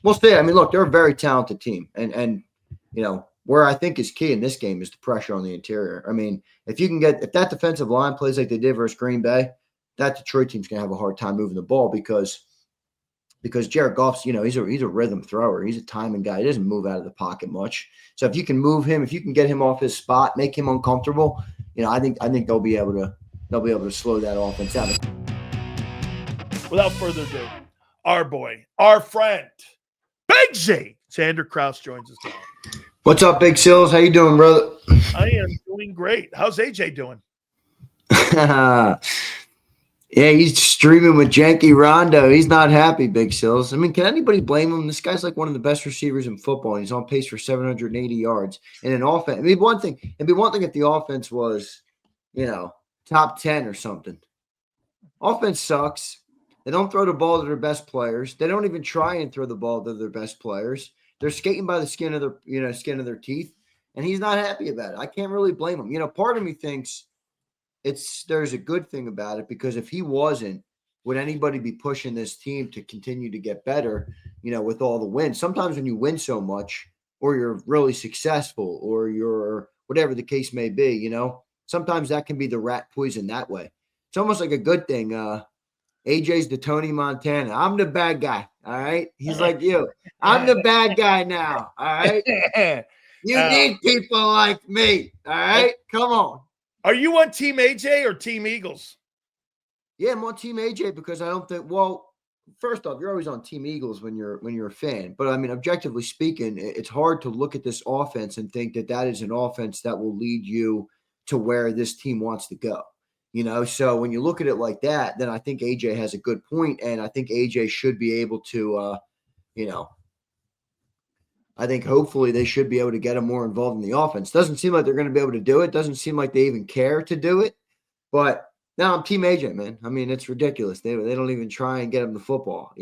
We'll see. I mean, look, they're a very talented team, and where I think is key in this game is the pressure on the interior. I mean, if that defensive line plays like they did versus Green Bay, that Detroit team's gonna have a hard time moving the ball because Jared Goff's, he's a rhythm thrower. He's a timing guy. He doesn't move out of the pocket much. So if you can move him, if you can get him off his spot, make him uncomfortable, I think they'll be able to slow that offense down. Without further ado, our boy, our friend, Big Z, Zander Krause joins us now. What's up, Big Silz? How you doing, brother? I am doing great. How's AJ doing? Yeah, he's streaming with Janky Rondo. He's not happy, Big Silz. I mean, can anybody blame him? This guy's like one of the best receivers in football, and he's on pace for 780 yards. And an offense, it'd be one thing if the offense was, top 10 or something. Offense sucks. They don't throw the ball to their best players. They don't even try and throw the ball to their best players. They're skating by the skin of their teeth, and he's not happy about it. I can't really blame him. Part of me thinks there's a good thing about it, because if he wasn't, would anybody be pushing this team to continue to get better, with all the wins? Sometimes when you win so much, or you're really successful, or you're whatever the case may be, sometimes that can be the rat poison that way. It's almost like a good thing. AJ's the Tony Montana. I'm the bad guy. All right. He's like you. I'm the bad guy now. All right. You need people like me. All right. Come on. Are you on Team AJ or Team Eagles? Yeah, I'm on Team AJ because I don't think. Well, first off, you're always on Team Eagles when you're a fan. But I mean, objectively speaking, it's hard to look at this offense and think that is an offense that will lead you to where this team wants to go. So when you look at it like that, then I think AJ has a good point, and I think AJ should be able to, I think hopefully they should be able to get him more involved in the offense. Doesn't seem like they're going to be able to do it. Doesn't seem like they even care to do it. But now I'm Team AJ, man. I mean, it's ridiculous. They don't even try and get him the football.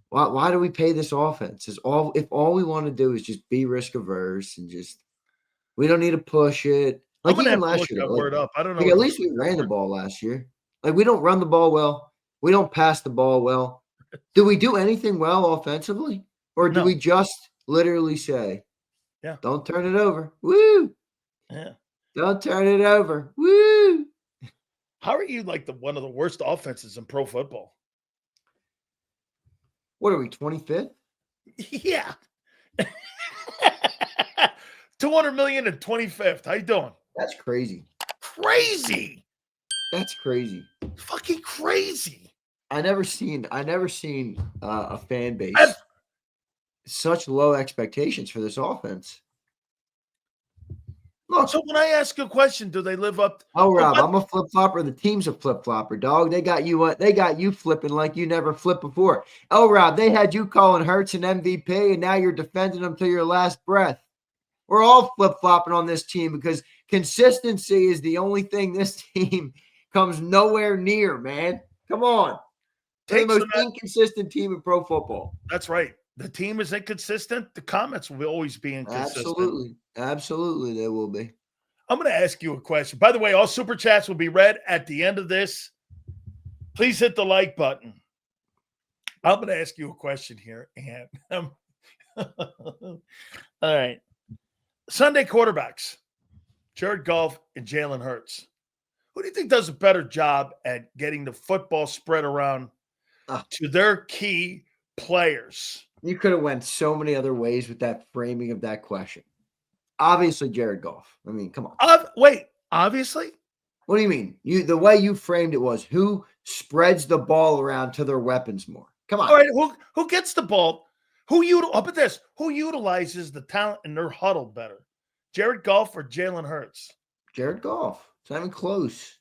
Why do we pay this offense? If all we want to do is just be risk averse and we don't need to push it. Like even last year, I don't know. At least we ran the ball last year. Like we don't run the ball well. We don't pass the ball well. Do we do anything well offensively? Or do we just literally say, yeah, don't turn it over. Woo. Yeah. Don't turn it over. Woo. How are you like one of the worst offenses in pro football? What are we, 25th? Yeah. 200 million and 25th. How you doing? That's crazy. Crazy. That's crazy. Fucking crazy. I never seen a fan base such low expectations for this offense. Look, so when I ask a question, do they live up? Oh, Rob, I'm a flip flopper. The team's a flip flopper, dog. They got you flipping like you never flipped before. Oh, Rob, they had you calling Hurts an MVP, and now you're defending them till your last breath. We're all flip-flopping on this team because consistency is the only thing this team comes nowhere near, man. Come on. They're the most inconsistent team in pro football. That's right. The team is inconsistent. The comments will always be inconsistent. Absolutely they will be. I'm going to ask you a question. By the way, all super chats will be read at the end of this. Please hit the like button. I'm going to ask you a question here. And all right. Sunday quarterbacks, Jared Goff and Jalen Hurts. Who do you think does a better job at getting the football spread around to their key players? You could have went so many other ways with that framing of that question. Obviously, Jared Goff. I mean, come on. Wait, obviously? What do you mean? The way you framed it was who spreads the ball around to their weapons more. Come on. All right, who gets the ball? Who utilizes the talent in their huddle better? Jared Goff or Jalen Hurts? Jared Goff. It's not even close.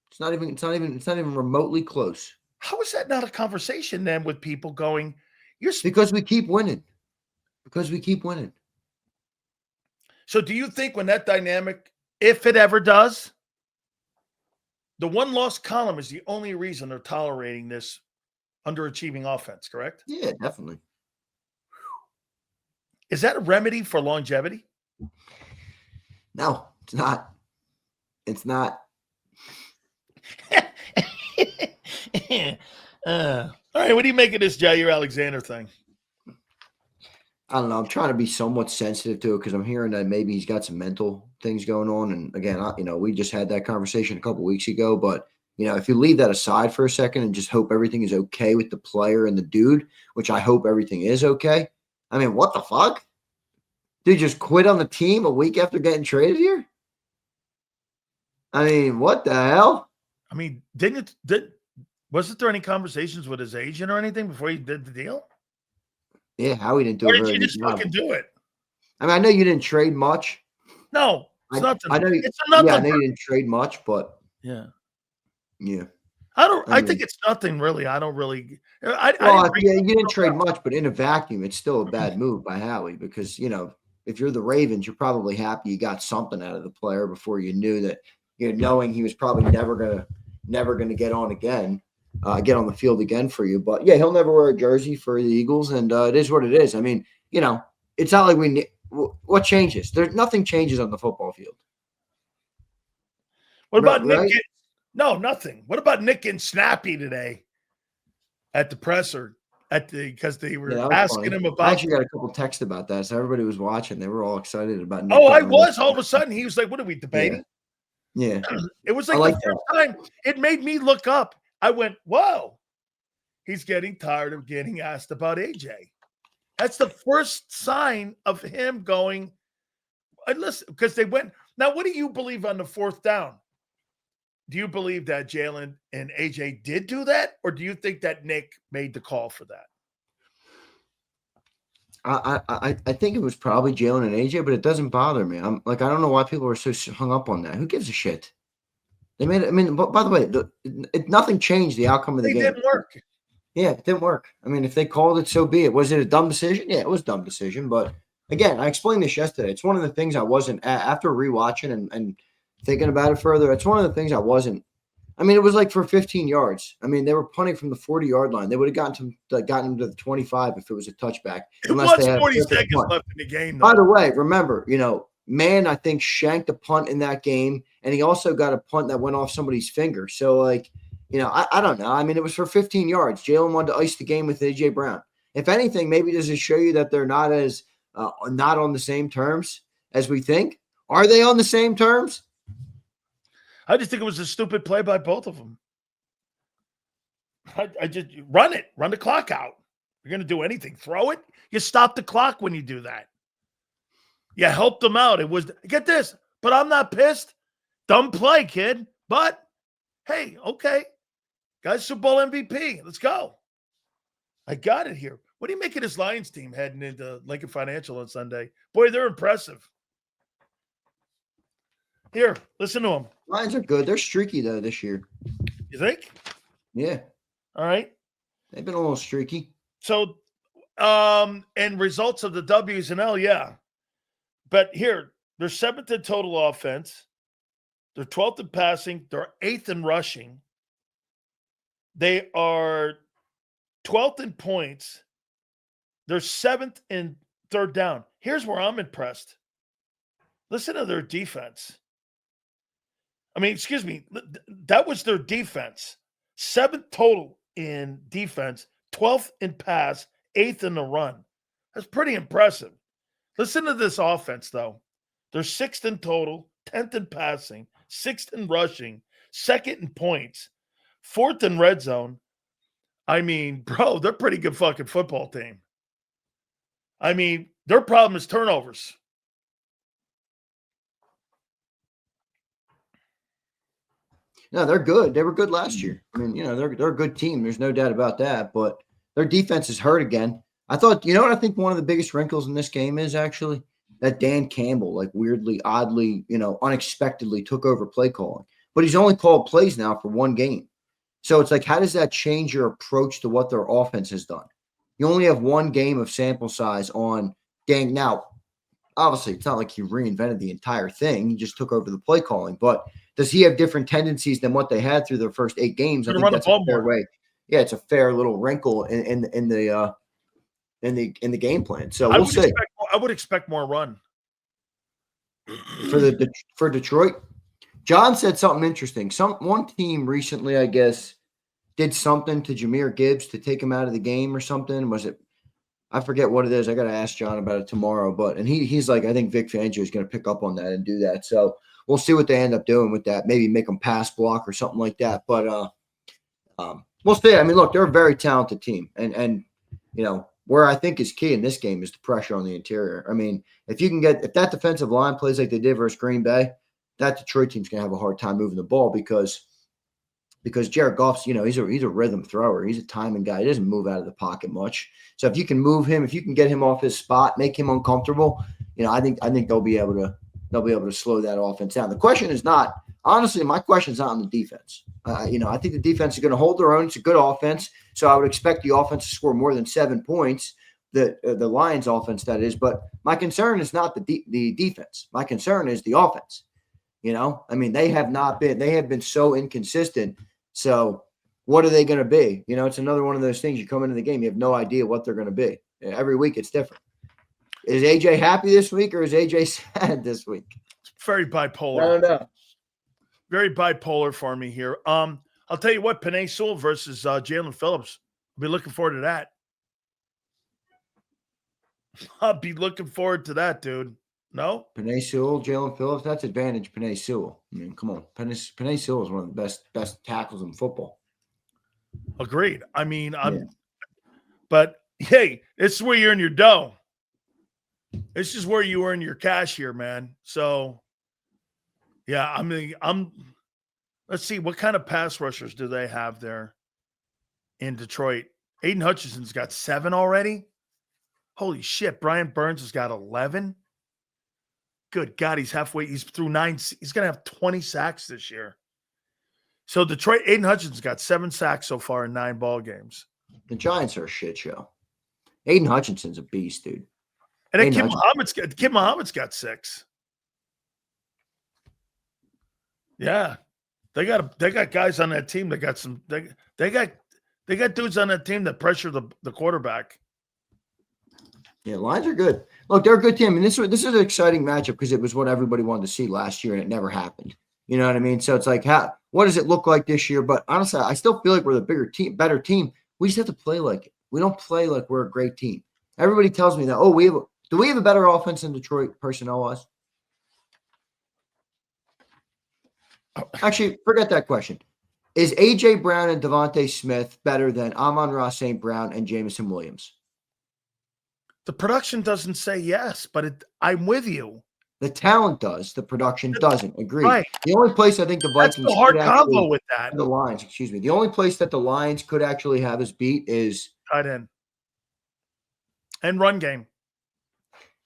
It's not even remotely close. How is that not a conversation then with people going, because we keep winning. So do you think when that dynamic, if it ever does, the one-loss column is the only reason they're tolerating this underachieving offense, correct? Yeah, definitely. Is that a remedy for longevity? No, it's not. It's not. All right, what do you make of this Jair Alexander thing? I don't know. I'm trying to be somewhat sensitive to it because I'm hearing that maybe he's got some mental things going on. And again, we just had that conversation a couple weeks ago. But if you leave that aside for a second and just hope everything is okay with the player and the dude, which I hope everything is okay. I mean, what the fuck? Dude just quit on the team a week after getting traded here? I mean, what the hell? I mean, wasn't there any conversations with his agent or anything before he did the deal? Yeah, Howie didn't do or it. Did you just fucking do it? I mean, I know you didn't trade much. No, it's nothing. I know. It's nothing. Yeah, I know you didn't trade much, but yeah. I think it's nothing really. I don't really. You didn't trade much, but in a vacuum, it's still a bad move by Howie because if you're the Ravens, you're probably happy you got something out of the player before you knew that. Knowing he was probably never gonna get on the field again for you. But yeah, he'll never wear a jersey for the Eagles, and it is what it is. I mean, it's not like what changes. There's nothing changes on the football field. What about Nick? No, nothing. What about Nick and Snappy today at the presser because they were asking him about. I actually got a couple texts about that, so everybody was watching. They were all excited about Nick. I was. All of a sudden, he was like, "What are we debating?" Yeah. It was like the first time it made me look up. I went, whoa, he's getting tired of getting asked about AJ. That's the first sign of him going, listen, because they went. Now, what do you believe on the fourth down? Do you believe that Jalen and AJ did do that? Or do you think that Nick made the call for that? I think it was probably Jalen and AJ, but it doesn't bother me. I'm like, I don't know why people are so hung up on that. Who gives a shit? They made it. I mean, by the way, nothing changed the outcome of the game. It didn't work. Yeah, it didn't work. I mean, if they called it, so be it. Was it a dumb decision? Yeah, it was a dumb decision. But again, I explained this yesterday. It's one of the things I wasn't after rewatching and thinking about it further. It's one of the things I wasn't. I mean, it was like for 15 yards. I mean, they were punting from the 40-yard line. They would have gotten him to the 25 if it was a touchback. It was 40 seconds left in the game, though. By the way, remember, Mann, I think, shanked a punt in that game, and he also got a punt that went off somebody's finger. So, I don't know. I mean, it was for 15 yards. Jalen wanted to ice the game with A.J. Brown. If anything, maybe does it show you that they're not as not on the same terms as we think? Are they on the same terms? I just think it was a stupid play by both of them. I just run the clock out. You're going to do anything. Throw it. You stop the clock when you do that. You helped them out. It was, get this, but I'm not pissed. Dumb play, kid. But, hey, okay. Guys, Super Bowl MVP. Let's go. I got it here. What do you make of this Lions team heading into Lincoln Financial on Sunday? Boy, they're impressive. Here, listen to them. Lions are good. They're streaky, though, this year. You think? Yeah. All right. They've been a little streaky. So, and results of the W's and L, yeah. But here, they're 7th in total offense. They're 12th in passing. They're 8th in rushing. They are 12th in points. They're 7th in third down. Here's where I'm impressed. Listen to their defense. I mean, excuse me, that was their defense. 7th total in defense, 12th in pass, 8th in the run. That's pretty impressive. Listen to this offense, though. They're 6th in total, 10th in passing, 6th in rushing, 2nd in points, 4th in red zone. I mean, bro, they're a pretty good fucking football team. I mean, their problem is turnovers. No, they're good. They were good last year. I mean, they're a good team. There's no doubt about that. But their defense is hurt again. I thought, what I think one of the biggest wrinkles in this game is actually that Dan Campbell, like weirdly, oddly, unexpectedly took over play calling. But he's only called plays now for one game. So it's like, how does that change your approach to what their offense has done? You only have one game of sample size on Dan. Now, obviously, it's not like he reinvented the entire thing. He just took over the play calling. But does he have different tendencies than what they had through their first 8 games? I think that's a fair way. Yeah, it's a fair little wrinkle in the game plan. So we'll see. I would expect more run for Detroit. John said something interesting. One team recently, I guess, did something to Jahmyr Gibbs to take him out of the game or something. Was it? I forget what it is. I got to ask John about it tomorrow. But he's like, I think Vic Fangio is going to pick up on that and do that. So we'll see what they end up doing with that. Maybe make them pass block or something like that. But we'll see. I mean, look, they're a very talented team, and where I think is key in this game is the pressure on the interior. I mean, if that defensive line plays like they did versus Green Bay, that Detroit team's going to have a hard time moving the ball because Jared Goff's, he's a rhythm thrower. He's a timing guy. He doesn't move out of the pocket much. So if you can move him, if you can get him off his spot, make him uncomfortable, I think they'll be able to slow that offense down. The question is not, honestly, my question is not on the defense. I think the defense is going to hold their own. It's a good offense. So I would expect the offense to score more than 7 points, the Lions offense, that is. But my concern is not the defense. My concern is the offense. I mean, they have been so inconsistent. So what are they going to be? It's another one of those things. You come into the game, you have no idea what they're going to be. Every week it's different. Is AJ happy this week or is AJ sad this week? Very bipolar. I don't know. Very bipolar for me here. I'll tell you what, Penei Sewell versus Jalen Phillips. I'll be looking forward to that. I'll be looking forward to that, dude. No? Penei Sewell, Jalen Phillips, that's advantage Penei Sewell. I mean, come on. Penei Sewell is one of the best tackles in football. Agreed. I mean, but hey, this is where you earn your dough. This is where you earn your cash here, man. So, yeah, I mean, let's see, what kind of pass rushers do they have there in Detroit? Aiden Hutchinson's got 7 already. Holy shit. Brian Burns has got 11. Good God, he's halfway. He's through 9. He's going to have 20 sacks this year. So Detroit, Aiden Hutchinson's got 7 sacks so far in 9 ball games. The Giants are a shit show. Aiden Hutchinson's a beast, dude. And then Kim Muhammad's got 6. Yeah. They got guys on that team that got some they got dudes on that team that pressure the quarterback. Yeah, Lions are good. Look, they're a good team. I mean, this is an exciting matchup because it was what everybody wanted to see last year, and it never happened. You know what I mean? So it's like, what does it look like this year? But honestly, I still feel like we're the better team. We just have to play like it. We don't play like we're a great team. Everybody tells me that, do we have a better offense than Detroit personnel-wise? Actually, forget that question. Is A.J. Brown and Devontae Smith better than Amon-Ra St. Brown and Jameson Williams? The production doesn't say yes, but I'm with you. The talent does. The production doesn't. Agreed. Right. The only place I think the Vikings That's the hard combo with that. The Lions, excuse me. The only place that the Lions could actually have us beat is tight end and run game.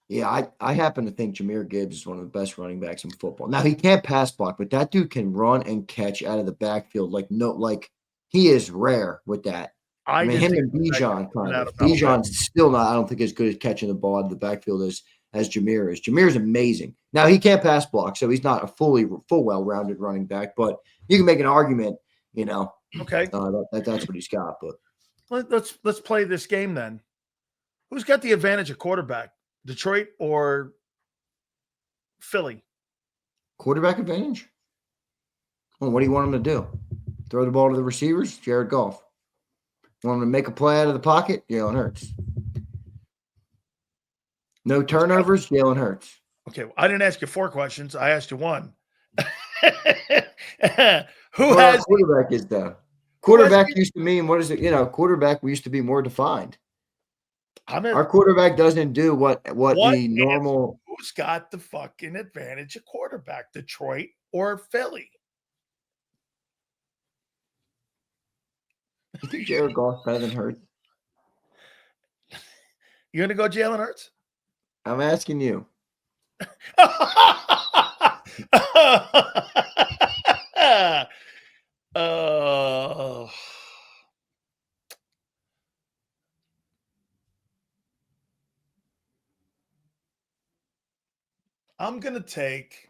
Yeah, I happen to think Jahmyr Gibbs is one of the best running backs in football. Now he can't pass block, but that dude can run and catch out of the backfield like he is rare with that. I mean, him and Bijan kind of. Bijan's still not, I don't think, as good at catching the ball out of the backfield as Jahmyr is. Jahmyr is amazing. Now he can't pass block, so he's not a full well-rounded running back, but you can make an argument, Okay. That's what he's got. But let's play this game then. Who's got the advantage of quarterback? Detroit or Philly? Quarterback advantage? Well, what do you want him to do? Throw the ball to the receivers? Jared Goff. Want him to make a play out of the pocket? Jalen Hurts. No turnovers? Jalen Hurts. Okay, well, I didn't ask you 4 questions. I asked you 1. Quarterback is though? Quarterback used to mean, what is it? Quarterback used to be more defined. Our quarterback doesn't do what the normal. Who's got the fucking advantage of quarterback, Detroit or Philly? You think Jared Goff better than Hurts? You gonna go Jalen Hurts? I'm asking you. I'm going to take.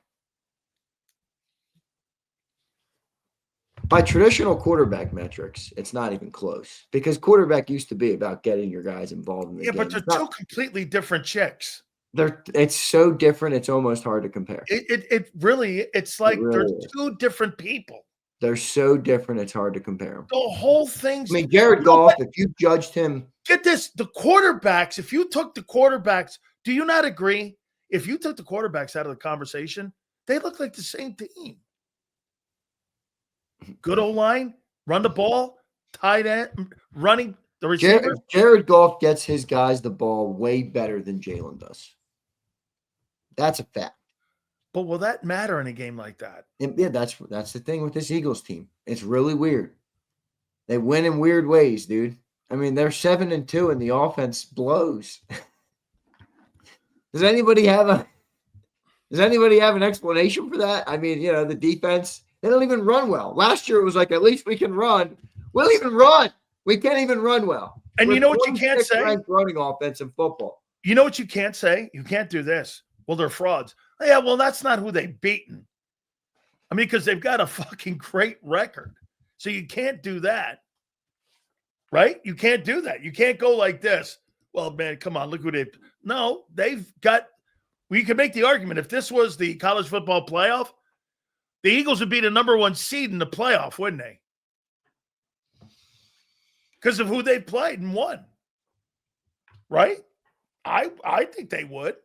By traditional quarterback metrics, it's not even close because quarterback used to be about getting your guys involved in the game. Yeah, but they're 2 completely different chicks. It's so different. It's almost hard to compare. It really, it's like they're 2 different people. They're so different, it's hard to compare them. The whole thing's. I mean, Jared Goff, if you judged him. Get this, the quarterbacks, if you took the quarterbacks, do you not agree? If you took the quarterbacks out of the conversation, they look like the same team. Good old line, run the ball, tight end, running the receiver. Jared Goff gets his guys the ball way better than Jalen does. That's a fact. But will that matter in a game like that? And yeah, that's the thing with this Eagles team. It's really weird. They win in weird ways, dude. I mean, they're 7-2 and the offense blows. Does anybody have an explanation for that? I mean, the defense, they don't even run well. Last year it was like, at least we can run. We'll even run. We can't even run well. And We're you know what you can't say? Running offense in football. You know what you can't say? You can't do this. Well, they're frauds. Yeah, well, that's not who they've beaten. I mean, because they've got a fucking great record. So you can't do that. Right? You can't do that. You can't go like this. Well, man, come on, look who they. No, they've got. We could make the argument if this was the college football playoff, the Eagles would be the number 1 seed in the playoff, wouldn't they? Because of who they played and won. Right? I think they would.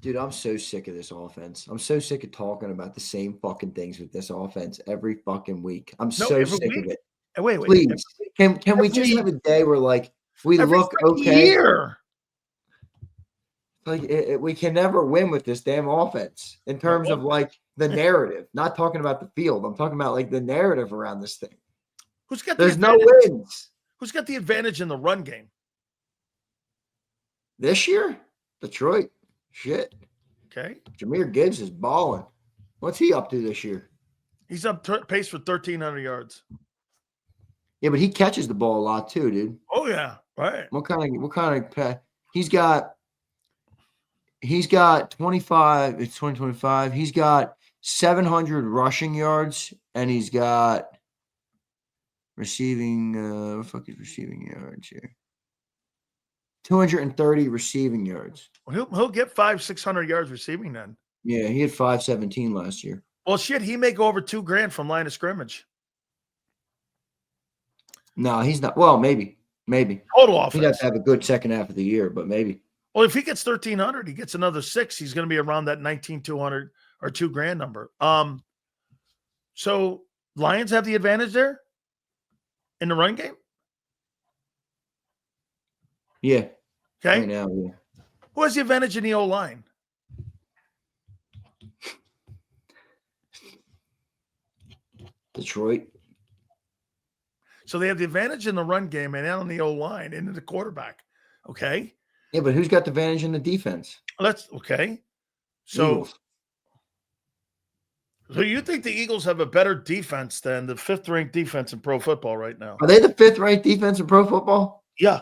Dude, I'm so sick of this offense. I'm so sick of talking about the same fucking things with this offense every fucking week. I'm so sick of it. Wait. Please, can we just have a day where we look okay? Year. We can never win with this damn offense in terms of the narrative. Not talking about the field. I'm talking about the narrative around this thing. There's no wins. Who's got the advantage in the run game? This year? Detroit. Shit. Okay. Jahmyr Gibbs is balling. What's he up to this year? He's up pace for 1,300 yards. Yeah, but he catches the ball a lot too, dude. Oh yeah, right. What kind of he's got 25, it's 2025. He's got 700 rushing yards and he's got receiving what the fuck is receiving yards here? 230 receiving yards. Well, he'll get 500-600 yards receiving then. Yeah, he had 517 last year. Well, shit, he may go over $2,000 from line of scrimmage. No, he's not. Well, maybe. Total offense. He'd have to have a good second half of the year, but maybe. Well, if he gets 1,300, he gets another 6. He's going to be around that 19,200 or $2,000 number. So Lions have the advantage there in the run game. Yeah. Okay. Right now, yeah. Who has the advantage in the O-line? Detroit. So they have the advantage in the run game and on the O-line and in the quarterback. Okay. Yeah, but who's got the advantage in the defense? Okay. So you think the Eagles have a better defense than the 5th-ranked defense in pro football right now? Are they the 5th-ranked defense in pro football? Yeah.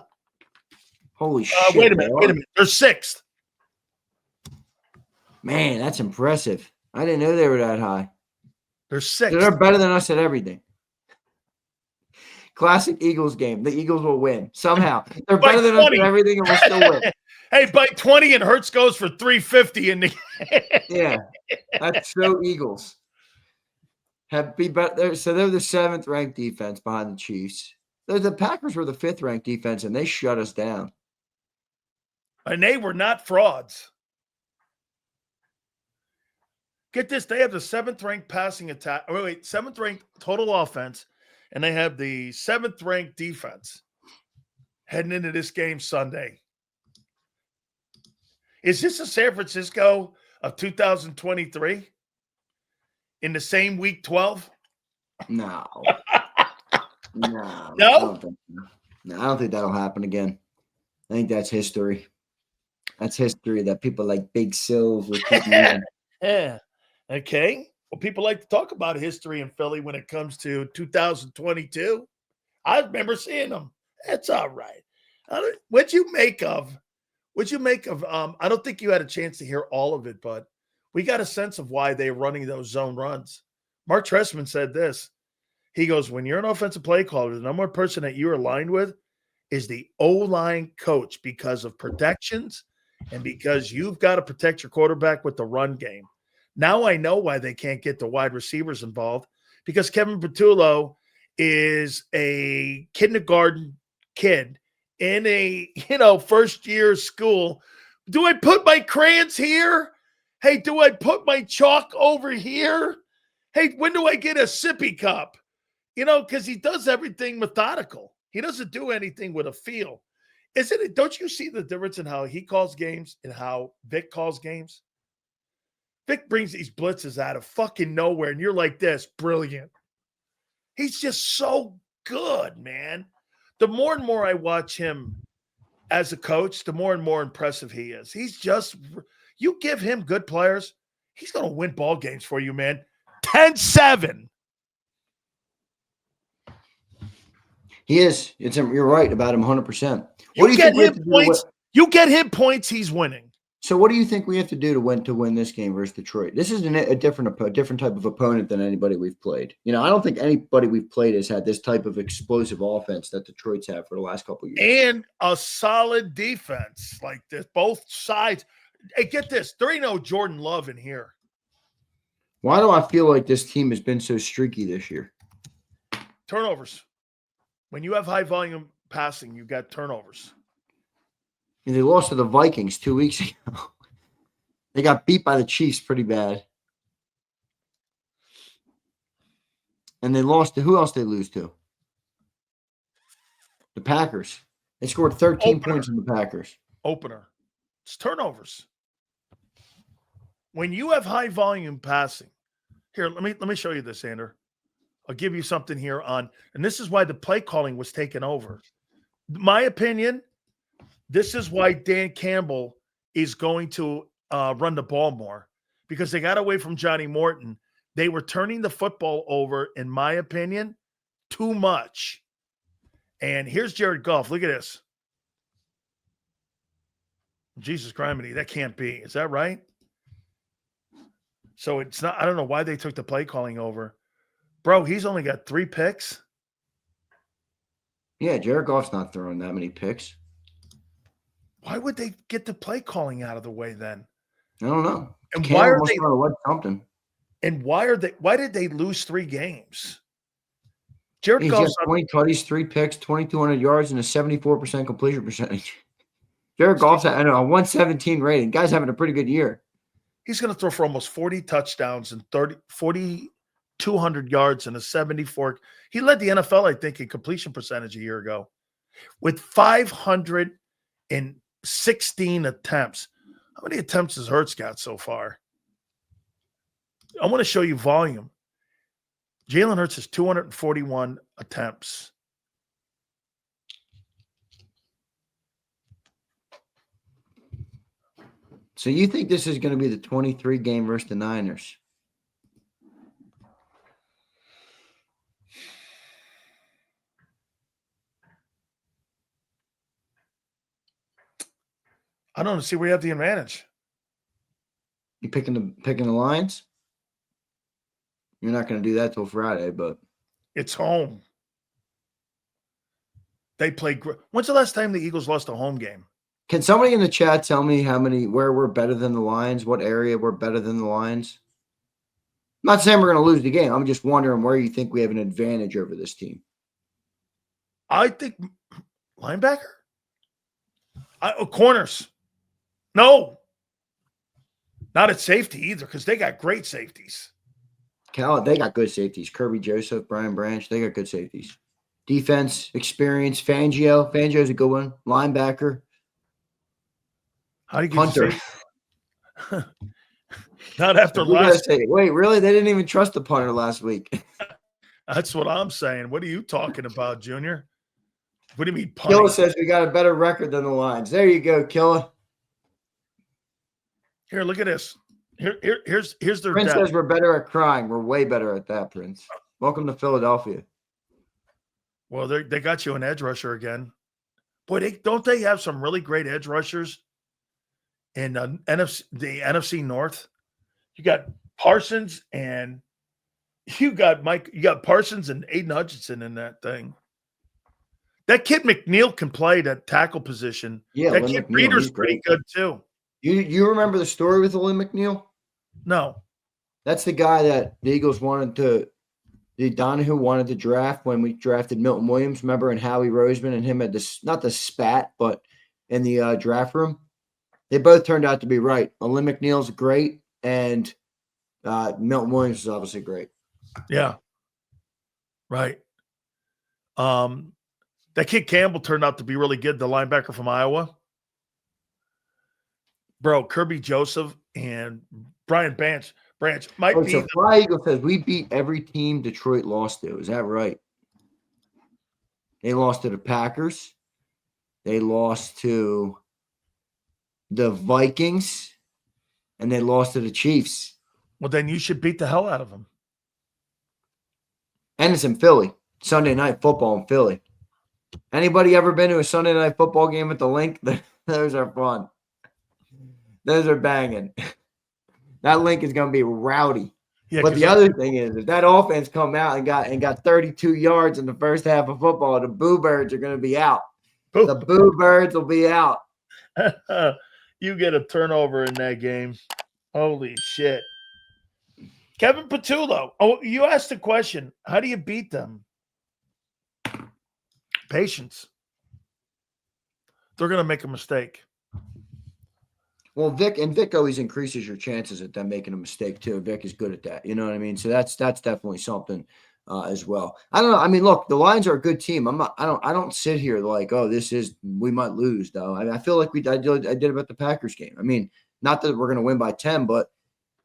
Holy shit. Wait a minute. They're 6th. Man, that's impressive. I didn't know they were that high. They're 6th. They're better than us at everything. Classic Eagles game. The Eagles will win somehow. They're better than us at everything and we'll still win. Hey, by 20 and Hurts goes for 350 in the yeah, that's so Eagles. So they're the 7th-ranked defense behind the Chiefs. The Packers were the 5th-ranked defense, and they shut us down. And they were not frauds. Get this, they have the 7th-ranked passing attack. Oh, wait, 7th-ranked total offense, and they have the 7th-ranked defense heading into this game Sunday. Is this a San Francisco of 2023 in the same week 12? No. No? I don't think that'll happen again. I think that's history. That's history that people like Big Silz will keep using. Yeah. Okay. Well, people like to talk about history in Philly when it comes to 2022. I remember seeing them. That's all right. What'd you make of? I don't think you had a chance to hear all of it, but we got a sense of why they're running those zone runs. Mark Trestman said this. He goes, when you're an offensive play caller, the number one person that you're aligned with is the O-line coach because of protections and because you've got to protect your quarterback with the run game. Now I know why they can't get the wide receivers involved because Kevin Patullo is a kindergarten kid in a, first year school. Do I put my crayons here? Hey, do I put my chalk over here? Hey, when do I get a sippy cup? Because he does everything methodical. He doesn't do anything with a feel. Isn't it? Don't you see the difference in how he calls games and how Vic calls games? Vic brings these blitzes out of fucking nowhere, and you're like this, brilliant. He's just so good, man. The more and more I watch him as a coach, the more and more impressive he is. He's just, you give him good players, he's going to win ball games for you, man. 10-7. He is. You're right about him 100%. You get him points, he's winning. So what do you think we have to do to win this game versus Detroit? This is a different type of opponent than anybody we've played. I don't think anybody we've played has had this type of explosive offense that Detroit's had for the last couple of years. And a solid defense like this, both sides. Hey, get this. There ain't no Jordan Love in here. Why do I feel like this team has been so streaky this year? Turnovers. When you have high volume passing, you got turnovers. And they lost to the Vikings 2 weeks ago. They got beat by the Chiefs pretty bad. And they lost to, who else they lose to? The Packers. They scored 13 points on the Packers. Opener. It's turnovers. When you have high volume passing, here, let me show you this, Zander. I'll give you something here on, and this is why the play calling was taken over. My opinion, this is why Dan Campbell is going to run the ball more, because they got away from Johnny Morton. They were turning the football over, in my opinion, too much. And here's Jared Goff. Look at this. Jesus Christ, that can't be. Is that right? So it's not, I don't know why they took the play calling over. Bro, he's only got 3 picks. Yeah, Jared Goff's not throwing that many picks. Why would they get the play calling out of the way then? I don't know. And Campbell why are must they have let something? And why did they lose 3 games? Jared He's Goff's got 20 tutties, 3 picks, 2,200 yards, and a 74% completion percentage. Jared Goff's at a 117 rating. Guy's having a pretty good year. He's going to throw for almost 40 touchdowns and 4,200 yards and a 74. He led the NFL, I think, in completion percentage a year ago with 516 attempts. How many attempts has Hurts got so far? I want to show you volume. Jalen Hurts has 241 attempts. So you think this is going to be the 23 game versus the Niners? I don't know. See where you have the advantage. You picking the Lions? You're not going to do that till Friday, but it's home. They play great. When's the last time the Eagles lost a home game? Can somebody in the chat tell me where we're better than the Lions? What area we're better than the Lions? I'm not saying we're going to lose the game. I'm just wondering where you think we have an advantage over this team. I think linebacker? Corners. No. Not at safety either, because they got great safeties. They got good safeties. Kirby Joseph, Brian Branch, they got good safeties. Defense, experience, Fangio. Fangio's a good one. Linebacker. How do you get Hunter? Not after last. Wait, really? They didn't even trust the punter last week. That's what I'm saying. What are you talking about, Junior? What do you mean punting? Killa says we got a better record than the Lions. There you go, Killa. Here, look at this. Here's their Prince depth. says we're better at crying. We're way better at that, Prince. Welcome to Philadelphia. Well, they got you an edge rusher again. Boy, don't they have some really great edge rushers in the NFC North? You got Parsons and you got Parsons and Aiden Hutchinson in that thing. That kid McNeil can play that tackle position. Yeah, that kid Reader's pretty good too. You remember the story with Lynn McNeil? No. That's the guy that the Eagles wanted to Donahue wanted to draft when we drafted Milton Williams, remember, and Howie Roseman and him had this, not the spat, but in the draft room. They both turned out to be right. Olin McNeil's great, and Milton Williams is obviously great. Yeah. Right. That kid Campbell turned out to be really good, the linebacker from Iowa. Bro, Kirby Joseph and Brian Branch might be. So Fly Eagle says we beat every team Detroit lost to. Is that right? They lost to the Packers. They lost to the Vikings. And they lost to the Chiefs. Well, then you should beat the hell out of them. And it's in Philly. Sunday Night Football in Philly. Anybody ever been to a Sunday Night Football game at the Link? Those are fun. Those are banging. That Link is going to be rowdy. Yeah, but the other thing is, if that offense come out and got 32 yards in the first half of football, the Boo Birds are going to be out. The Boo Birds will be out. You get a turnover in that game. Holy shit. Kevin Patullo. Oh, you asked a question. How do you beat them? Patience. They're going to make a mistake. Well, Vic always increases your chances at them making a mistake too. Vic is good at that. You know what I mean? So that's definitely something as well. I don't know. I mean, look, the Lions are a good team. I don't sit here like, oh, we might lose though. I feel like I did about the Packers game. I mean, not that we're going to win by 10, but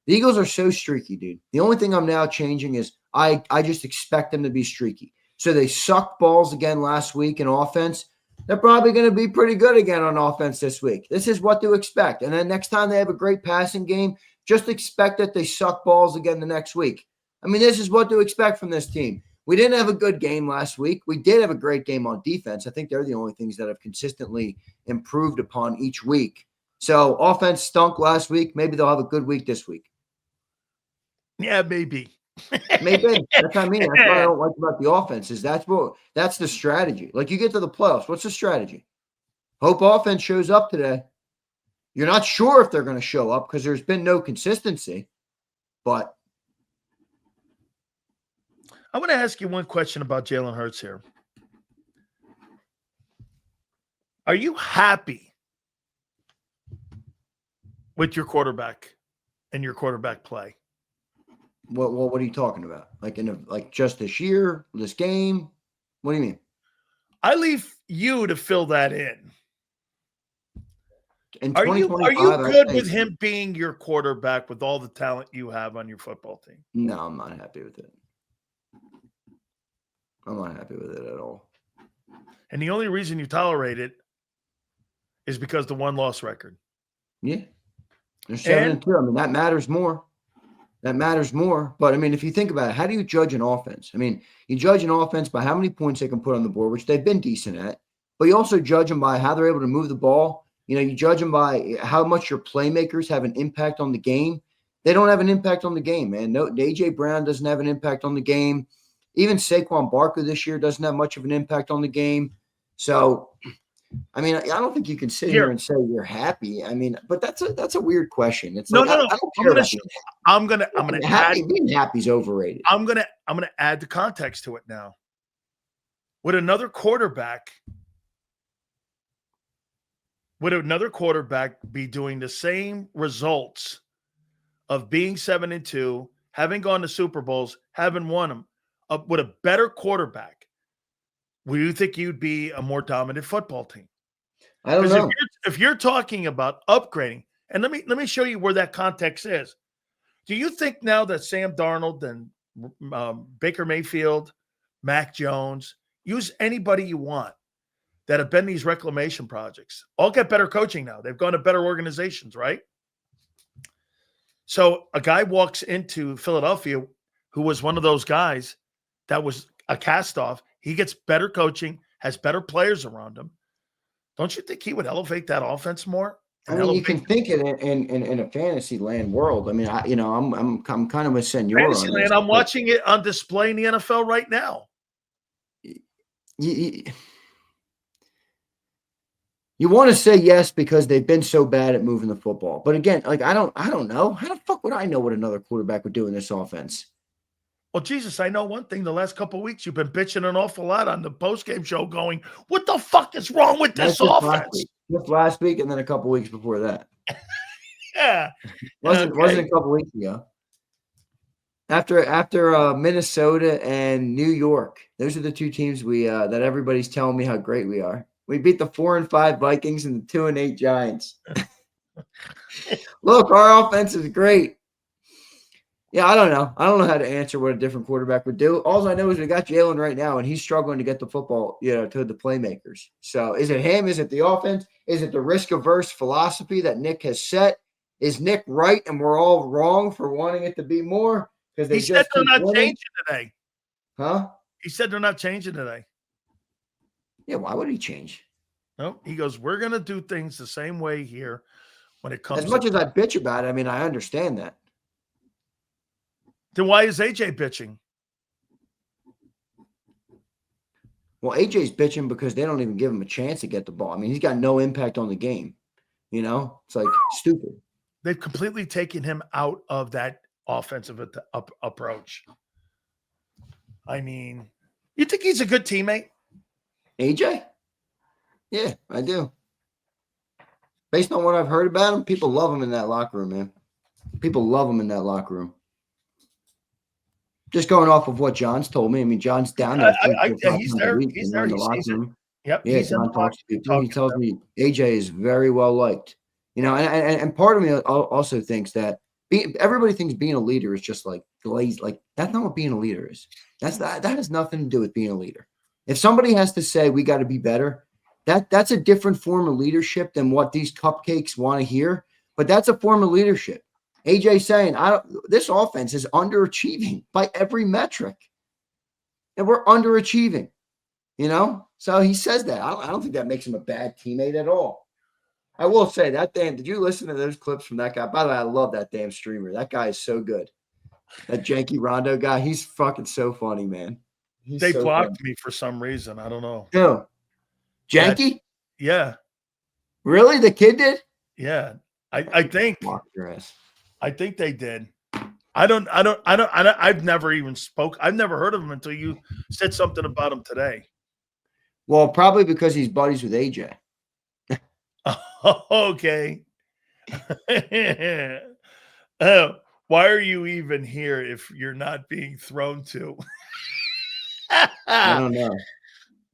the Eagles are so streaky, dude. The only thing I'm now changing is I just expect them to be streaky. So they sucked balls again last week in offense. They're probably going to be pretty good again on offense this week. This is what to expect. And then next time they have a great passing game, just expect that they suck balls again the next week. I mean, this is what to expect from this team. We didn't have a good game last week. We did have a great game on defense. I think they're the only things that have consistently improved upon each week. So offense stunk last week. Maybe they'll have a good week this week. Yeah, maybe. Maybe. That's what I mean. That's what I don't like about the offense is that's the strategy. Like you get to the playoffs. What's the strategy? Hope offense shows up today. You're not sure if they're going to show up because there's been no consistency. But I'm going to ask you one question about Jalen Hurts here. Are you happy with your quarterback and your quarterback play? What are you talking about? Like just this year, this game? What do you mean? I leave you to fill that in. Are you good with him being your quarterback with all the talent you have on your football team? No, I'm not happy with it. I'm not happy with it at all. And the only reason you tolerate it is because the 1-loss record. Yeah. They're 7-2. I mean, that matters more. That matters more. But, I mean, if you think about it, how do you judge an offense? I mean, you judge an offense by how many points they can put on the board, which they've been decent at. But you also judge them by how they're able to move the ball. You know, you judge them by how much your playmakers have an impact on the game. They don't have an impact on the game, man. No, A.J. Brown doesn't have an impact on the game. Even Saquon Barkley this year doesn't have much of an impact on the game. So, I mean, I don't think you can sit here and say you're happy. I mean, but that's a weird question. It's no. I'm gonna add being happy is overrated. I'm gonna add the context to it now. Would another quarterback be doing the same results of being 7-2, having gone to Super Bowls, having won them, with a better quarterback? Would you think you'd be a more dominant football team? I don't know. If you're talking about upgrading, and let me show you where that context is. Do you think now that Sam Darnold and Baker Mayfield, Mac Jones, use anybody you want that have been these reclamation projects, all get better coaching now? They've gone to better organizations, right? So a guy walks into Philadelphia who was one of those guys that was a cast-off. He gets better coaching, has better players around him. Don't you think he would elevate that offense more? I mean, you can think it in a fantasy land world. I mean, I'm kind of with Senor fantasy on land. I'm watching it on display in the NFL right now. You want to say yes because they've been so bad at moving the football, but again, like I don't know. How the fuck would I know what another quarterback would do in this offense? Well, Jesus, I know one thing. The last couple of weeks, you've been bitching an awful lot on the postgame show going, what the fuck is wrong with this offense? Just last week and then a couple weeks before that. Yeah. Wasn't a couple weeks ago. After Minnesota and New York, those are the two teams that everybody's telling me how great we are. We beat the 4-5 Vikings and the 2-8 Giants. Look, our offense is great. Yeah, I don't know. I don't know how to answer what a different quarterback would do. All I know is we got Jalen right now, and he's struggling to get the football, to the playmakers. So is it him? Is it the offense? Is it the risk-averse philosophy that Nick has set? Is Nick right and we're all wrong for wanting it to be more? Because he said they're not changing today. Huh? He said they're not changing today. Yeah, why would he change? No, he goes, we're going to do things the same way here when it comes as much as I bitch about it. I mean, I understand that. Then why is AJ bitching? Well, AJ's bitching because they don't even give him a chance to get the ball. I mean, he's got no impact on the game. It's like stupid. They've completely taken him out of that offensive approach. I mean, you think he's a good teammate? AJ? Yeah, I do. Based on what I've heard about him, people love him in that locker room, man. People love him in that locker room. Just going off of what John's told me. I mean, John's down there. He's there. He's there. In the locker room. Yep. Yeah, John talks to people. He tells me AJ is very well liked. And part of me also thinks that everybody thinks being a leader is just like glazed. Like, that's not what being a leader is. That has nothing to do with being a leader. If somebody has to say we got to be better, that's a different form of leadership than what these cupcakes want to hear. But that's a form of leadership. AJ saying, this offense is underachieving by every metric. And we're underachieving, So he says that. I don't think that makes him a bad teammate at all. I will say that did you listen to those clips from that guy? By the way, I love that damn streamer. That guy is so good. That Janky Rondo guy, he's fucking so funny, man. They blocked me for some reason. I don't know. Who? Janky? Yeah. Really? The kid did? Yeah. I think. Blocked your ass. I think they did. I've never even spoke. I've never heard of him until you said something about him today. Well, probably because he's buddies with AJ. Okay. Why are you even here if you're not being thrown to? I don't know.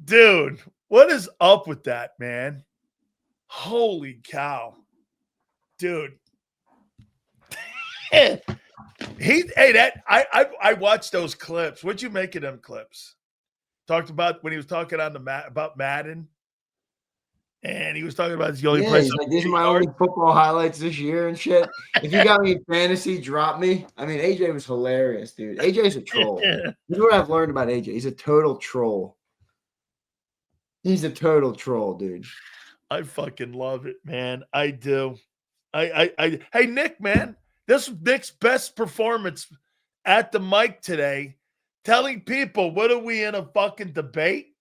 Dude, what is up with that, man? Holy cow. Dude. I watched those clips. What'd you make of them clips? Talked about when he was talking on about Madden, and he was talking about the only place. Like, these are my only football highlights this year and shit. If you got me in fantasy, drop me. I mean, AJ was hilarious, dude. AJ's a troll. This is what I've learned about AJ. He's a total troll. He's a total troll, dude. I fucking love it, man. I do. Hey, Nick, man. This was Nick's best performance at the mic today, telling people, what are we in a fucking debate?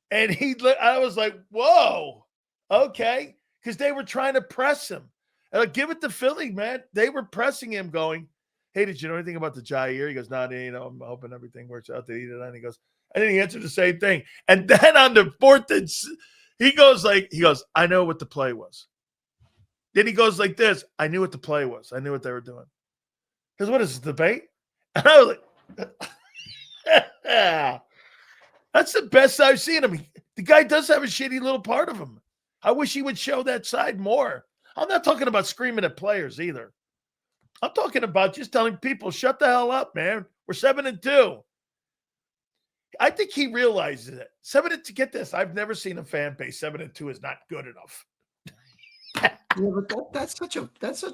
And I was like, whoa, okay. Because they were trying to press him. Give it to Philly, man. They were pressing him going, hey, did you know anything about the Jair? He goes, no, I'm hoping everything works out. And he goes, and then he answered the same thing. And then on the fourth, he goes, I know what the play was. Then he goes like this. I knew what the play was. I knew what they were doing. Because what is this, debate? And I was like, that's the best I've seen him. The guy does have a shitty little part of him. I wish he would show that side more. I'm not talking about screaming at players either. I'm talking about just telling people, shut the hell up, man. We're 7-2. I think he realizes it. 7-2. Get this. I've never seen a fan base 7-2 is not good enough. Yeah, but that's such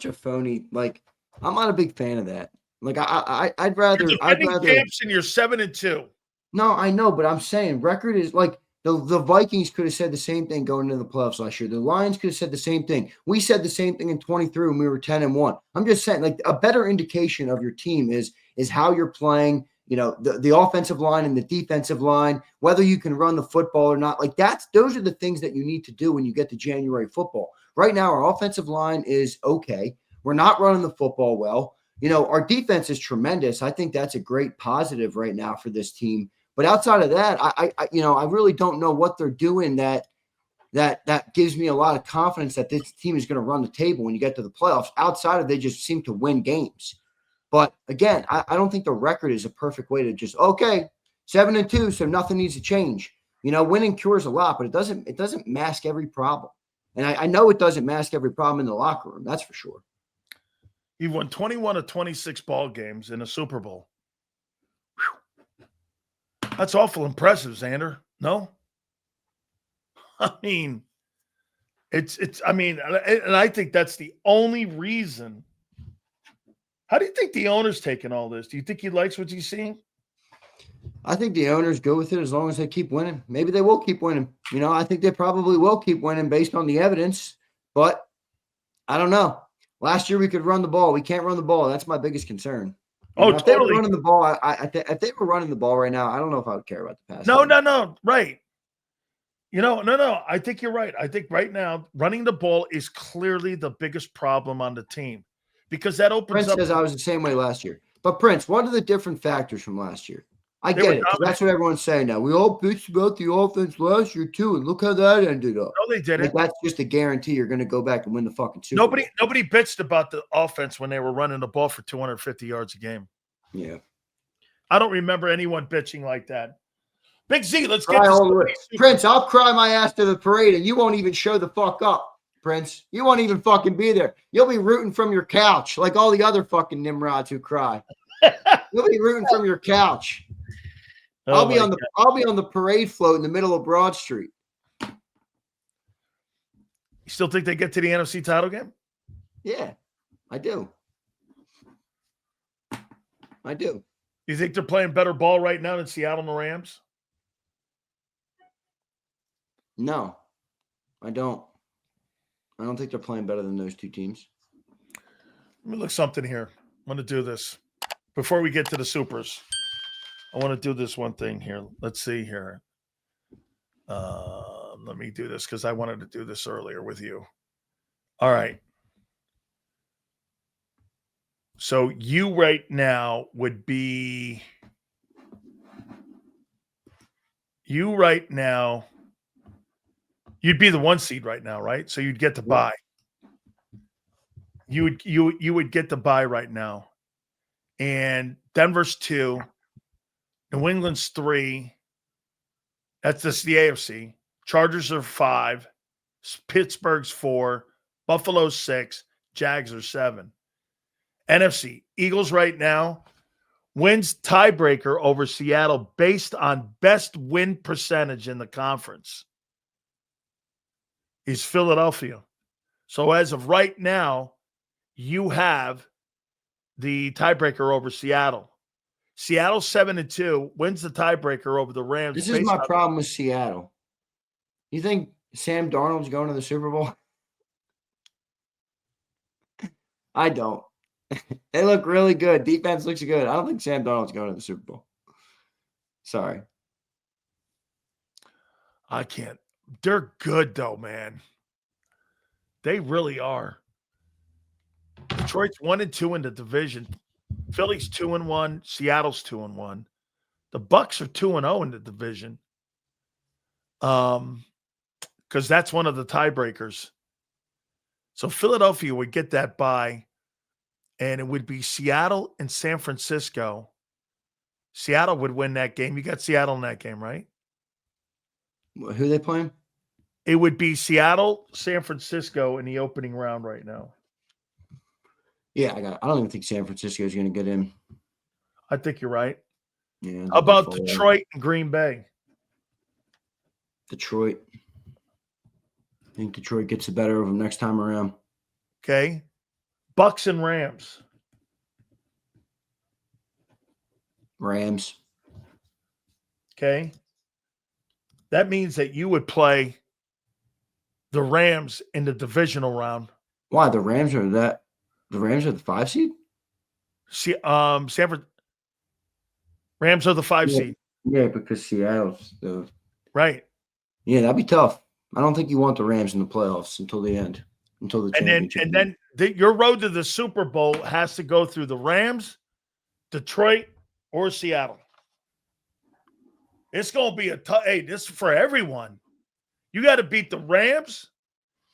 a phony. Like, I'm not a big fan of that. Like, I'd rather champs and you're 7-2. No, I know, but I'm saying record is like the Vikings could have said the same thing going into the playoffs last year. The Lions could have said the same thing. We said the same thing in 23 when we were 10-1. I'm just saying, like, a better indication of your team is how you're playing. The offensive line and the defensive line, whether you can run the football or not. Like, those are the things that you need to do when you get to January football. Right now, our offensive line is okay. We're not running the football well. our defense is tremendous. I think that's a great positive right now for this team. But outside of that, I really don't know what they're doing that gives me a lot of confidence that this team is going to run the table when you get to the playoffs. Outside of they just seem to win games. But again, I don't think the record is a perfect way to just 7-2, so nothing needs to change. Winning cures a lot, but it doesn't mask every problem. And I know it doesn't mask every problem in the locker room. That's for sure. You've won 21 of 26 ball games in a Super Bowl. Whew. That's awful impressive, Zander. No? I mean, and I think that's the only reason. How do you think the owner's taking all this? Do you think he likes what he's seeing? I think the owners go with it as long as they keep winning. Maybe they will keep winning. I think they probably will keep winning based on the evidence, but I don't know. Last year we could run the ball. We can't run the ball. That's my biggest concern. Totally. If they were running the ball, if they were running the ball right now, I don't know if I would care about the pass. No. Right. No. I think you're right. I think right now running the ball is clearly the biggest problem on the team because that opens Prince up. Says I was the same way last year. But Prince, what are the different factors from last year? I get it. That's what everyone's saying now. We all bitched about the offense last year too, and look how that ended up. No, they didn't. That's just a guarantee you're going to go back and win the fucking Super Bowl. Nobody bitched about the offense when they were running the ball for 250 yards a game. Yeah. I don't remember anyone bitching like that. Big Z, let's get this. Prince, I'll cry my ass to the parade, and you won't even show the fuck up, Prince. You won't even fucking be there. You'll be rooting from your couch like all the other fucking Nimrods who cry. You'll be rooting from your couch. I'll be on the parade float in the middle of Broad Street. You still think they get to the NFC title game? Yeah, I do. You think they're playing better ball right now than Seattle and the Rams? No, I don't. I don't think they're playing better than those two teams. Let me look something here. I'm going to do this before we get to the Supers. I want to do this one thing here. Let's see here. Let me do this because I wanted to do this earlier with you. All right. So you right now would be you'd be the 1 seed right now, right? So you'd get to bye. You would get the bye right now. And Denver's 2. New England's 3. That's the AFC. Chargers are 5. Pittsburgh's 4. Buffalo's 6. Jags are 7. NFC. Eagles right now wins tiebreaker over Seattle based on best win percentage in the conference is Philadelphia. So as of right now, you have the tiebreaker over Seattle. Seattle 7-2 wins the tiebreaker over the Rams. This is my problem with Seattle. You think Sam Darnold's going to the Super Bowl? I don't. They look really good. Defense looks good. I don't think Sam Darnold's going to the Super Bowl. Sorry. I can't. They're good, though, man. They really are. Detroit's 1-2 in the division. Philly's 2-1. Seattle's 2-1. The Bucks are 2-0 in the division. Because that's one of the tiebreakers. So Philadelphia would get that bye, and it would be Seattle and San Francisco. Seattle would win that game. You got Seattle in that game, right? Who are they playing? It would be Seattle, San Francisco in the opening round right now. Yeah, I don't even think San Francisco is going to get in. I think you're right. Yeah. How about Detroit and Green Bay? Detroit. I think Detroit gets the better of them next time around. Okay. Bucks and Rams. Rams. Okay. That means that you would play the Rams in the divisional round. Why? The Rams are the 5 seed? Rams are the 5 seed. Yeah, because Seattle's the right. Yeah, that'd be tough. I don't think you want the Rams in the playoffs until the end, until the championship. And then your road to the Super Bowl has to go through the Rams, Detroit, or Seattle. It's going to be this is for everyone. You got to beat the Rams.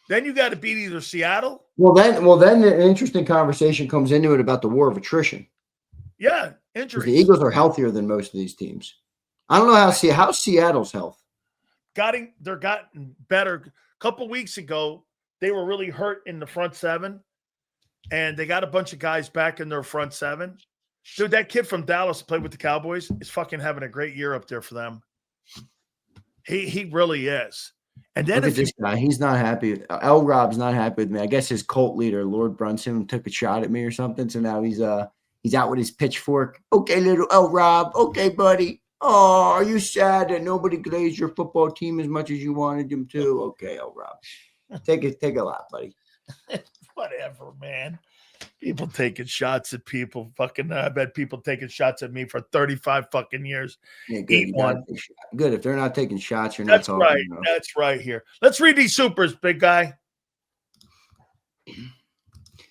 Then you got to beat either Seattle. Well, then an interesting conversation comes into it about the war of attrition. Yeah, injuries. The Eagles are healthier than most of these teams. I don't know how's Seattle's health. They're gotten better. A couple weeks ago, they were really hurt in the front seven, and they got a bunch of guys back in their front seven. Dude, that kid from Dallas played with the Cowboys is fucking having a great year up there for them. He really is. And then look at this guy. He's not happy. L. Rob's not happy with me. I guess his cult leader, Lord Brunson, took a shot at me or something. So now he's out with his pitchfork. Okay, little L. Rob. Okay, buddy. Oh, are you sad that nobody glazed your football team as much as you wanted them to? Okay, L. Rob. Take a lot, buddy. Whatever, man. People taking shots at people. Fucking, I bet people taking shots at me for 35 fucking years. Yeah, good. Eat one. Good. If they're not taking shots, you're not talking. Right. That's right here. Let's read these supers, big guy.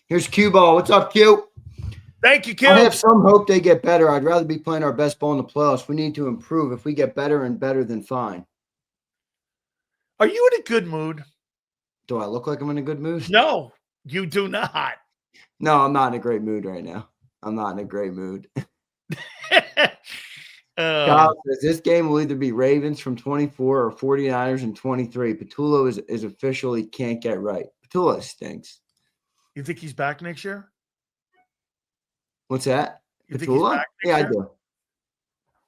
Here's Q Ball. What's up, Q? Thank you, Q. I have some hope they get better. I'd rather be playing our best ball in the playoffs. We need to improve. If we get better and better, then fine. Are you in a good mood? Do I look like I'm in a good mood? No, you do not. No, I'm not in a great mood right now. I'm not in a great mood. Kyle says this game will either be Ravens from 24 or 49ers in 23. Patullo is officially can't get right. Patullo stinks. You think he's back next year? What's that? You think he's back next year? I do.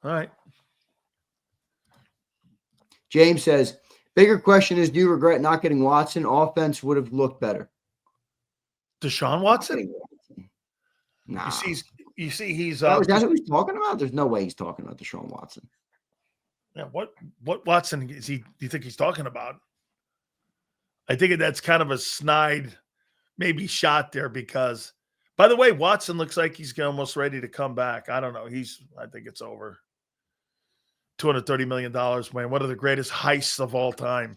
All right. James says, bigger question is, do you regret not getting Watson? Offense would have looked better. Deshaun Watson? Nah. You see he's is that who he's talking about? There's no way he's talking about Deshaun Watson. Yeah, what Watson do you think he's talking about? I think that's kind of a snide maybe shot there because, by the way, Watson looks like he's almost ready to come back. I don't know. I think it's over. $230 million, man. One of the greatest heists of all time.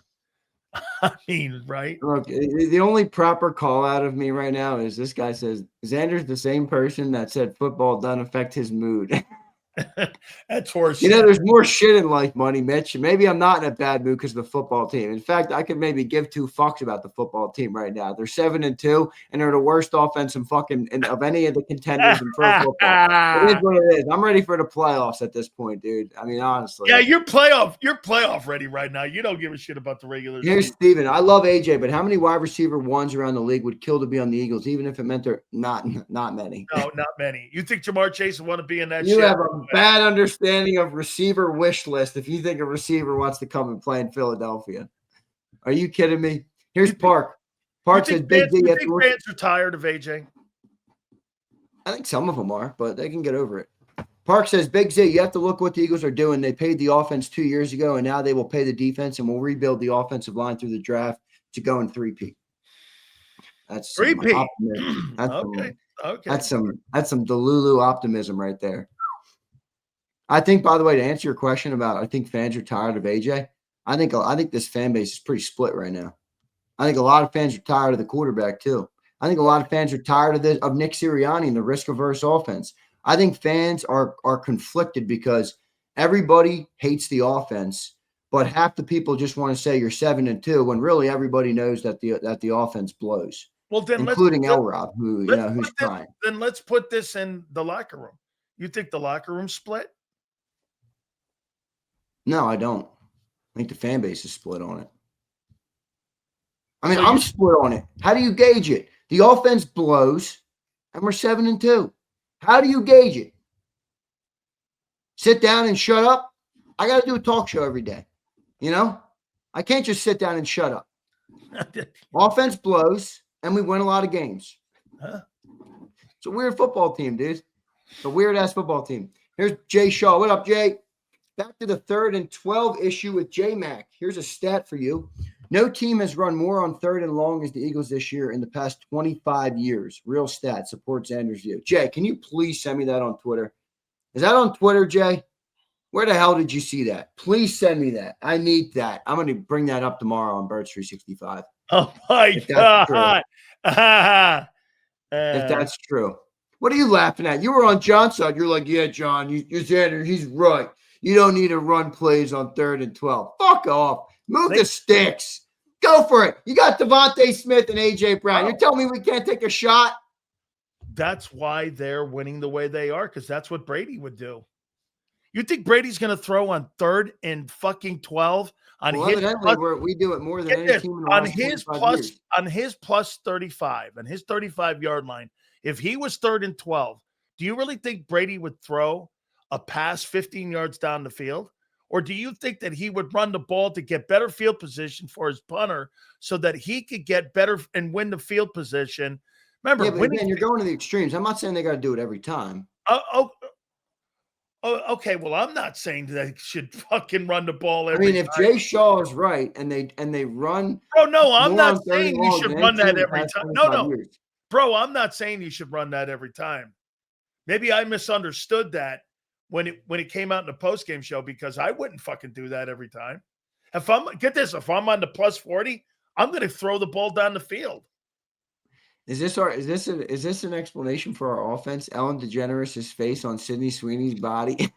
I mean, right? Look, the only proper call out of me right now is this guy says, Xander's the same person that said football doesn't affect his mood. That's horse. There's more shit in life, money, Mitch. Maybe I'm not in a bad mood because of the football team. In fact, I could maybe give two fucks about the football team right now. They're 7-2, and they're the worst offense of any of the contenders in pro football. It is what it is. I'm ready for the playoffs at this point, dude. I mean, honestly. Yeah, you're playoff ready right now. You don't give a shit about the regular season. Here's Steven. I love AJ, but how many wide receiver ones around the league would kill to be on the Eagles, even if it meant they're not many? No, not many. You think Jamar Chase would want to be in that You shit? have a bad understanding of receiver wish list if you think a receiver wants to come and play in Philadelphia. Are you kidding me? Here's Park. Park says Big D. You think fans are tired of AJ? I think some of them are, but they can get over it. Park says, Big Z, you have to look what the Eagles are doing. They paid the offense 2 years ago, and now they will pay the defense, and will rebuild the offensive line through the draft to go in 3-peat. That's 3-peat. Okay. That's some Delulu optimism right there. I think, by the way, to answer your question about I think fans are tired of AJ, I think this fan base is pretty split right now. I think a lot of fans are tired of the quarterback too. I think a lot of fans are tired of Nick Sirianni and the risk-averse offense. I think fans are conflicted because everybody hates the offense, but half the people just want to say you're 7-2 when really everybody knows that the offense blows. Well, then including L-Rob, who's trying. Then let's put this in the locker room. You think the locker room split? No, I don't. I think the fan base is split on it. I mean, I'm split on it. How do you gauge it? The offense blows, and we're 7-2. How do you gauge it? Sit down and shut up? I got to do a talk show every day. I can't just sit down and shut up. Offense blows, and we win a lot of games. Huh? It's a weird football team, dude. It's a weird-ass football team. Here's Jay Shaw. What up, Jay? Back to the 3rd and 12 issue with J-Mac. Here's a stat for you. No team has run more on 3rd and long as the Eagles this year in the past 25 years. Real stat supports Xander's view. Jay, can you please send me that on Twitter? Is that on Twitter, Jay? Where the hell did you see that? Please send me that. I need that. I'm going to bring that up tomorrow on Birds 365. Oh, my God. if that's true. What are you laughing at? You were on John's side. You're like, yeah, John, you're Xander. He's right. You don't need to run plays on 3rd and 12. Fuck off. Move the sticks. Go for it. You got Devontae Smith and A.J. Brown. You're telling me we can't take a shot? That's why they're winning the way they are, because that's what Brady would do. You think Brady's going to throw on 3rd and fucking 12 on his plus, we do it more than any team in the last 25 years. On his plus 35 and his 35-yard line? If he was 3rd and 12, do you really think Brady would throw a pass 15 yards down the field? Or do you think that he would run the ball to get better field position for his punter so that he could get better and win the field position? Remember, again, you're going to the extremes. I'm not saying they got to do it every time. Okay. Well, I'm not saying that they should fucking run the ball every time. If Jay Shaw is right and they run. Oh, no, I'm not saying you should run that every time. No. Bro, I'm not saying you should run that every time. Maybe I misunderstood that when it came out in the postgame show, because I wouldn't fucking do that every time. If I'm on the plus 40, I'm going to throw the ball down the field. Is this an explanation for our offense? Ellen DeGeneres' face on Sidney Sweeney's body.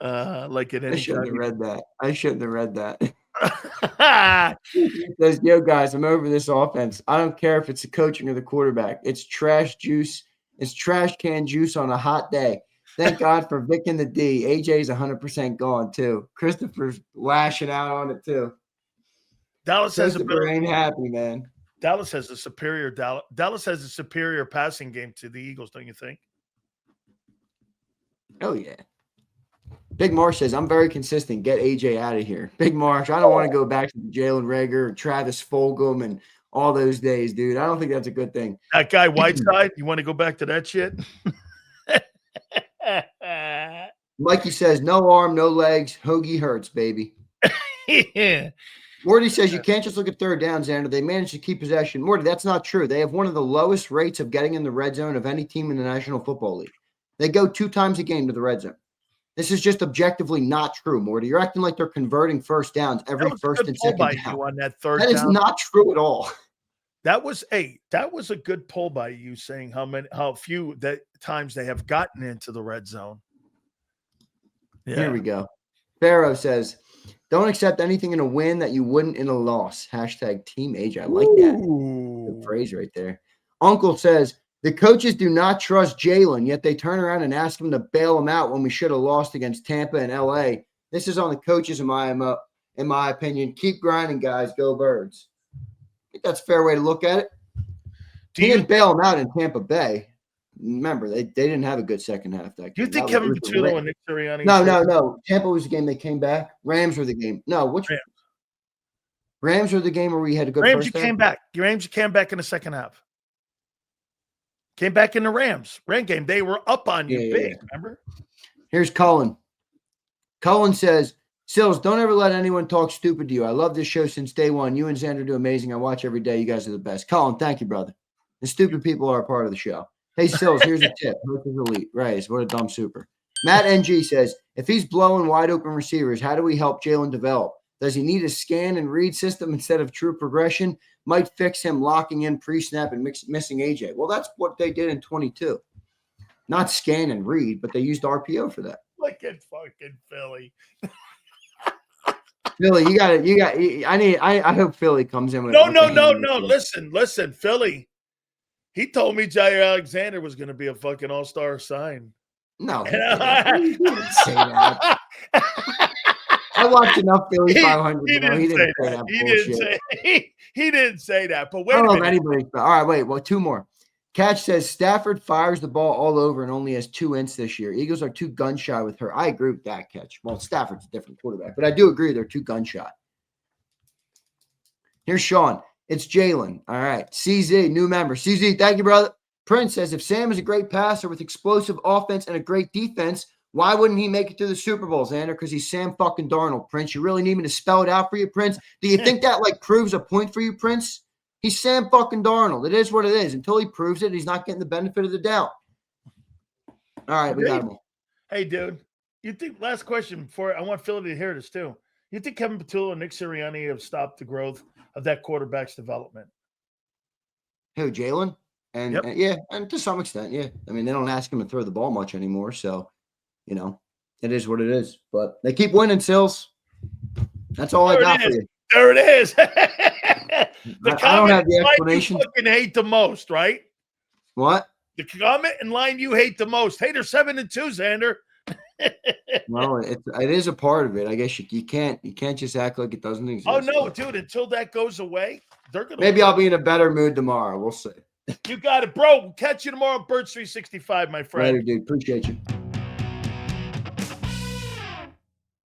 Like it. I shouldn't have read that. He says, "Yo, guys, I'm over this offense. I don't care if it's the coaching or the quarterback. It's trash juice. It's trash can juice on a hot day. Thank God for Vic and the D. AJ's 100% gone too. Christopher's lashing out on it too. Dallas has ain't happy, man. Dallas has a superior passing game to the Eagles, don't you think? Oh yeah. Big Marsh says, I'm very consistent. Get AJ out of here. Big Marsh, I don't want to go back to Jalen Reagor or Travis Fulgham and all those days, dude. I don't think that's a good thing. That guy Whiteside, you want to go back to that shit? Mikey says, no arm, no legs. Hoagie Hurts, baby. Yeah. Morty says, you can't just look at 3rd down, Xander. They managed to keep possession. Morty, that's not true. They have one of the lowest rates of getting in the red zone of any team in the National Football League. They go 2 times a game to the red zone. This is just objectively not true, Morty. You're acting like they're converting first downs every first and second down. On that 3rd that is down. Not true at all. That was a good pull by you, saying how few that times they have gotten into the red zone. Yeah. Here we go. Pharaoh says, don't accept anything in a win that you wouldn't in a loss. Hashtag Team AJ. I like that. Good phrase right there. Uncle says, the coaches do not trust Jalen, yet they turn around and ask him to bail him out when we should have lost against Tampa and LA. This is on the coaches, in my opinion. Keep grinding, guys. Go Birds. I think that's a fair way to look at it. He didn't bail him out in Tampa Bay. Remember, they didn't have a good second half. That do you think Kevin Petullo and Nick Sirianni? No. Tampa was the game they came back. Rams were the game. No, which Rams? Rams were the game where we had a good Rams. First You half? came back. Your Rams. You came back in the second half. Came back in the Rams game. They were up on you big. Remember? Here's Colin. Colin says, Silz, don't ever let anyone talk stupid to you. I love this show since day one. You and Xander do amazing. I watch every day. You guys are the best. Colin, thank you, brother. The stupid people are a part of the show. Hey, Silz, here's a tip. Hurts is elite. Right. What a dumb super. Matt NG says, if he's blowing wide open receivers, how do we help Jalen develop? Does he need a scan and read system instead of true progression? Might fix him locking in pre-snap and missing AJ. Well, that's what they did in 22. Not scan and read, but they used RPO for that. Look at fucking Philly. Philly, I hope Philly comes in with No. Listen, Philly. He told me Jair Alexander was going to be a fucking all-star sign. No, he didn't say that. I watched enough Philly 500. He didn't say that. He didn't say that. But wait I a don't know minute. if anybody. All right, wait. Well, 2 more. Catch says Stafford fires the ball all over and only has 2 ints this year. Eagles are too gun shy with her. I agree with that, Catch. Well, Stafford's a different quarterback, but I do agree they're too gun shy. Here's Sean. It's Jalen. All right. CZ, new member. CZ, thank you, brother. Prince says, if Sam is a great passer with explosive offense and a great defense, why wouldn't he make it to the Super Bowl, Xander? Because he's Sam fucking Darnold, Prince. You really need me to spell it out for you, Prince? Do you think that, proves a point for you, Prince? He's Sam fucking Darnold. It is what it is. Until he proves it, he's not getting the benefit of the doubt. All right, we got him. Hey, dude. You think, last question before, I want Philly to hear this, too. You think Kevin Petullo and Nick Sirianni have stopped the growth of that quarterback's development? Who, Jalen? And, Yep. and yeah, and to some extent, yeah. I mean, they don't ask him to throw the ball much anymore, so it is what it is. But they keep winning, Sills. That's all I got for you. There it is. I don't have the explanation. You fucking hate the most, right? What? The comment and line you hate the most. Hey, they're 7-2, Zander. Well, it is a part of it. I guess you can't just act like it doesn't exist. Oh no, dude! Until that goes away, they're gonna. Maybe I'll be in a better mood tomorrow. We'll see. You got it, bro. We'll catch you tomorrow on Birds 365, my friend. Later, dude. Appreciate you.